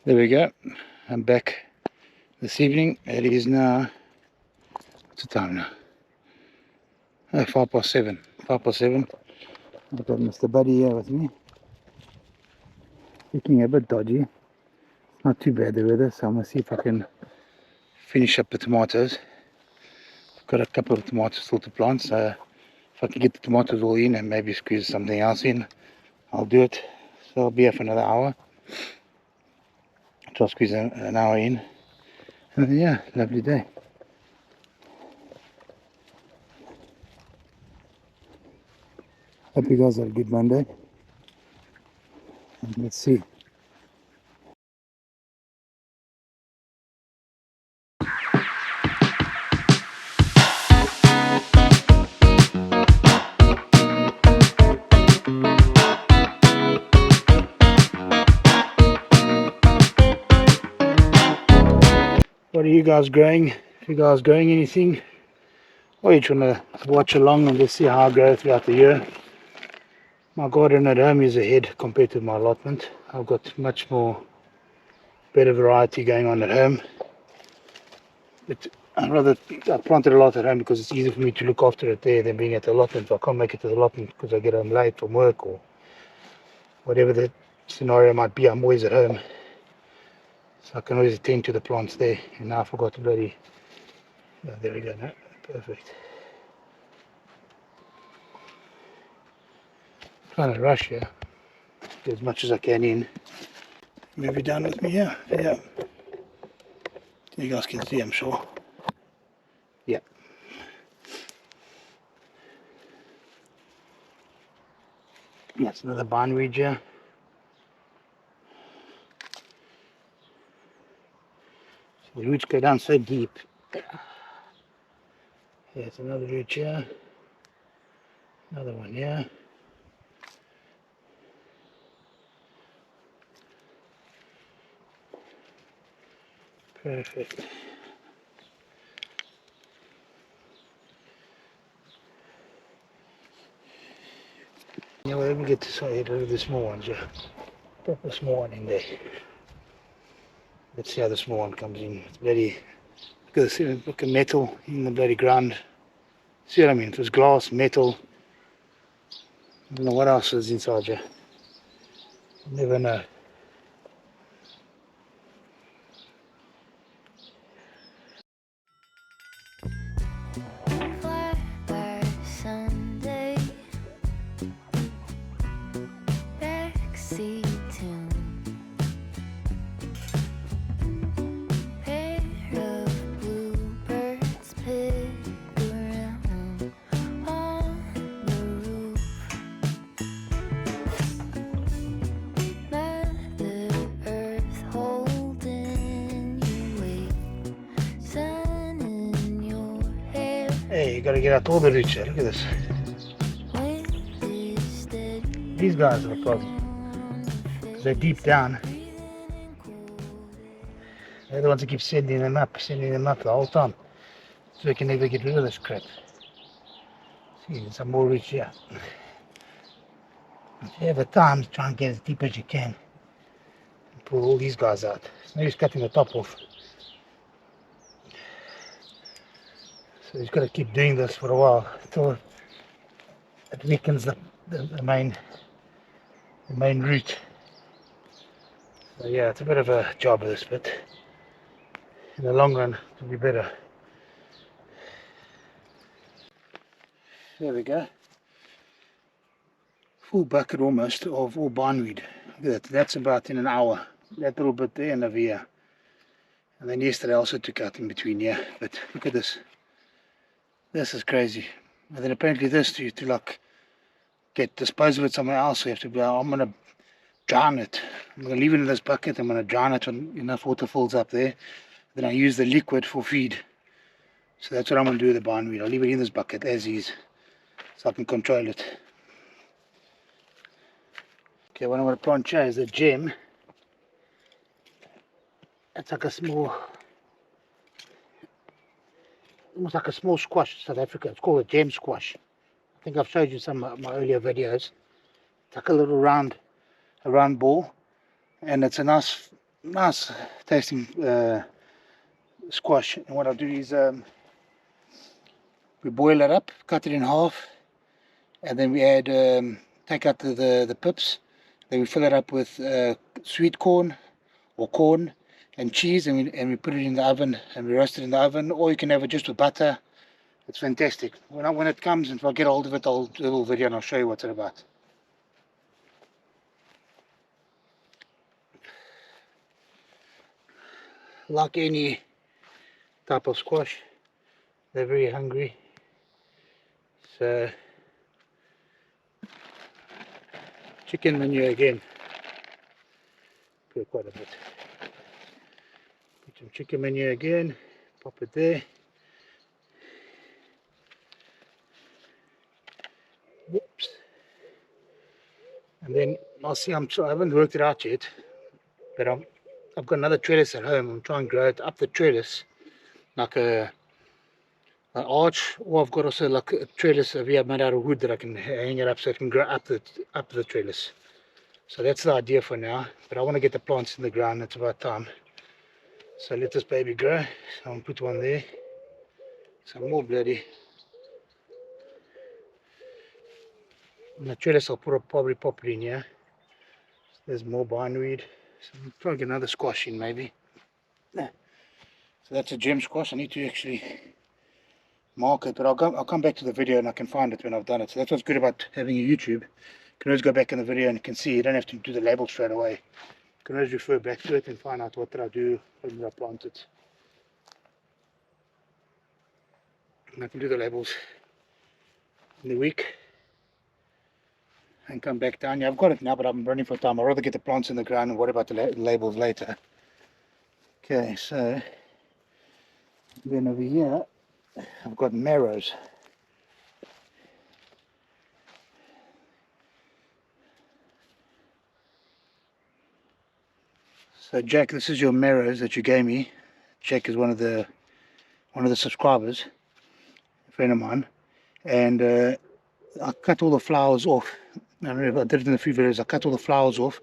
There we go. I'm back this evening. It is now, what's the time now? Oh, 7:05. 7:05. I've got Mr. Buddy here with me. Looking a bit dodgy. Not too bad the weather, so I'm going to see if I can finish up the tomatoes. I've got a couple of tomatoes still to plant, so if I can get the tomatoes all in and maybe squeeze something else in, I'll do it. So I'll be here for another hour. Try to squeeze an hour in. And then, yeah, lovely day. Hope you guys had a good Monday. And let's see. What are you guys growing? If you guys growing anything, or you trying to watch along and just see how I grow throughout the year. My garden at home is ahead compared to my allotment. I've got much more better variety going on at home. But I planted a lot at home because it's easier for me to look after it there than being at the allotment. If I can't make it to the allotment because I get home late from work or whatever the scenario might be, I'm always at home. So I can always attend to the plants there. And now I forgot to bloody... Oh, there we go, no? Perfect. Trying to rush here. Get as much as I can in. Maybe down with me here. Yeah. You guys can see, I'm sure. Yeah. That's another bindweed here. So the roots go down so deep. Here's another root here. Another one here. Perfect. Yeah, well, let me get this one, the small ones here. Put the small one in there. Let's see how the small one comes in. It's bloody, look at this, look at metal in the bloody ground. See what I mean? It was glass, metal. I don't know what else is inside here. Never know. Hey, you gotta get out all the roots here. Look at this. These guys are the problem. Because they're deep down. They're the ones that keep sending them up the whole time. So we can never get rid of this crap. See, there's some more roots here. If you have the time, try and get as deep as you can. And pull all these guys out. It's no use cutting the top off. So you've got to keep doing this for a while until it weakens the main root. So yeah, it's a bit of a job this, but in the long run it'll be better. There we go. Full bucket almost of all bindweed. Look at that. That's about in an hour. That little bit there and over here. And then yesterday I also took out in between here. But look at this. This is crazy. And then apparently this to like dispose of it somewhere else. So you have to be, I'm going to drown it. I'm going to leave it in this bucket. I'm going to drown it when enough water fills up there. Then I use the liquid for feed. So that's what I'm going to do with the bindweed. I'll leave it in this bucket as is. So I can control it. Okay, what I'm going to plant here is a gem. It's like a small, almost like a small squash in South Africa. It's called a gem squash. I think I've showed you some of my earlier videos. It's like a little round ball, and it's a nice nice tasting squash. And what I'll do is we boil it up, cut it in half, and then we add take out the pips. Then we fill it up with sweet corn or corn and cheese, and we put it in the oven and we roast it in the oven, or you can have it just with butter. It's fantastic. When it comes, and if I get hold of it, I'll do a little video and I'll show you what it's about. Like any type of squash, they're very hungry. So chicken manure again. Put quite a bit. Put some chicken manure again. Pop it there. Whoops. And then I'll see. I haven't worked it out yet, but I've got another trellis at home. I'm trying to grow it up the trellis, like an arch, or I've got also like a trellis over here made out of wood that I can hang it up so it can grow up the trellis. So that's the idea for now. But I want to get the plants in the ground. It's about time. So let this baby grow. So I'll put one there. Some more bloody. And the trellis I'll probably pop it in here. So there's more bindweed. So I'll try and get another squash in maybe. So that's a gem squash. I need to actually mark it, but I'll come back to the video and I can find it when I've done it. So that's what's good about having a YouTube. You can always go back in the video and you can see. You don't have to do the label straight away. You can always refer back to it and find out what did I do, when did I plant it. And I can do the labels in the week and come back down. Yeah, I've got it now, but I'm running for time. I'd rather get the plants in the ground and worry about the labels later. Okay, so then over here I've got marrows. So Jack, this is your marrows that you gave me. Jack is one of the subscribers, a friend of mine, and I cut all the flowers off. I don't know if I did it in a few videos. I cut all the flowers off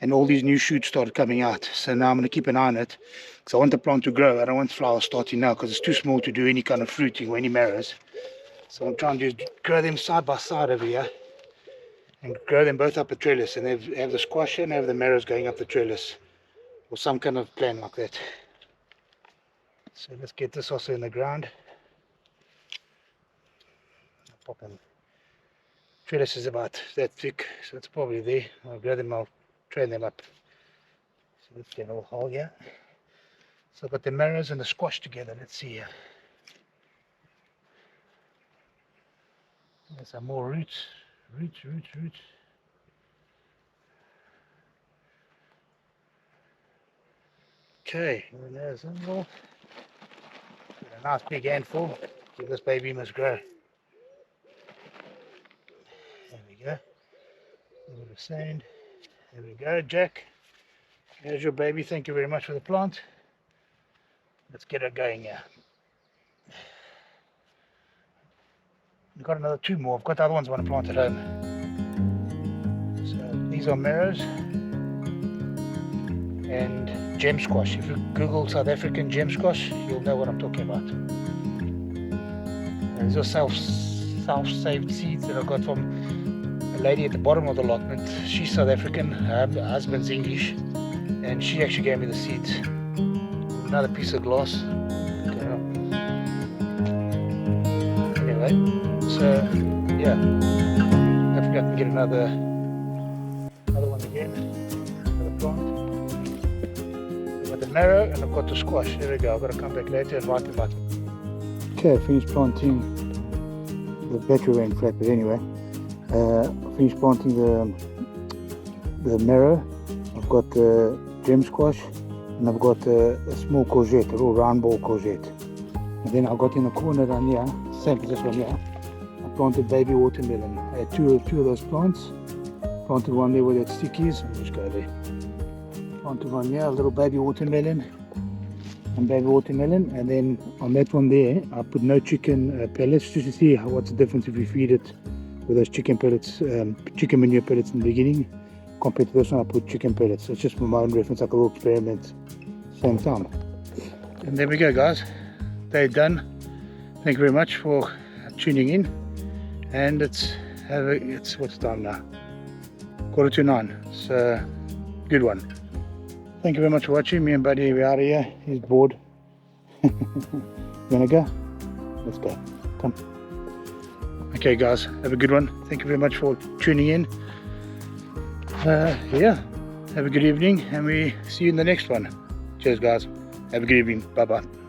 and all these new shoots started coming out. So now I'm going to keep an eye on it because I want the plant to grow. I don't want flowers starting now because it's too small to do any kind of fruiting or any marrows. So I'm trying to grow them side by side over here and grow them both up the trellis, and have the squash and have the marrows going up the trellis, or some kind of plan like that. So let's get this also in the ground. Pop in. Trellis is about that thick, so it's probably there. I'll grow them, I'll train them up. So let's get a little hole here. So I've got the marrows and the squash together. Let's see here. There's some more roots. Roots. Okay, and there's some more. A nice big handful. So this baby must grow. There we go. A little bit of sand. There we go, Jack. There's your baby. Thank you very much for the plant. Let's get it going here. We've got another two more. I've got the other ones I want to plant at home. So these are marrows and gem squash. If you Google South African gem squash, you'll know what I'm talking about. And these are self-saved seeds that I got from a lady at the bottom of the allotment. She's South African, her husband's English, and she actually gave me the seeds. Another piece of glass. Anyway, so yeah, hopefully I can get another one again. Another plant. I've got the marrow and I've got the squash. There we go. I've got to come back later and write about it. Okay, I finished planting the battery rain flat, but anyway, I finished planting the marrow. I've got the gem squash and I've got a small courgette, a little round ball courgette. And then I got in the corner down here, same as this one here, I planted baby watermelon. I had two of those plants. Planted one there where that stick is. I'll just go there. Planted one here, a little baby watermelon. And then on that one there I put no chicken pellets, just to see what's the difference if you feed it with those chicken pellets, chicken manure pellets in the beginning compared to this one I put chicken pellets. It's just for my own reference, like a little experiment, same time. And there we go guys, they're done. Thank you very much for tuning in, and it's what's time now, 8:45, so good one. Thank you very much for watching. Me and Buddy, we're out of here. He's bored. You wanna go? Let's go, come. Okay guys, have a good one. Thank you very much for tuning in. Yeah, have a good evening, and we see you in the next one. Cheers guys, have a good evening, bye bye.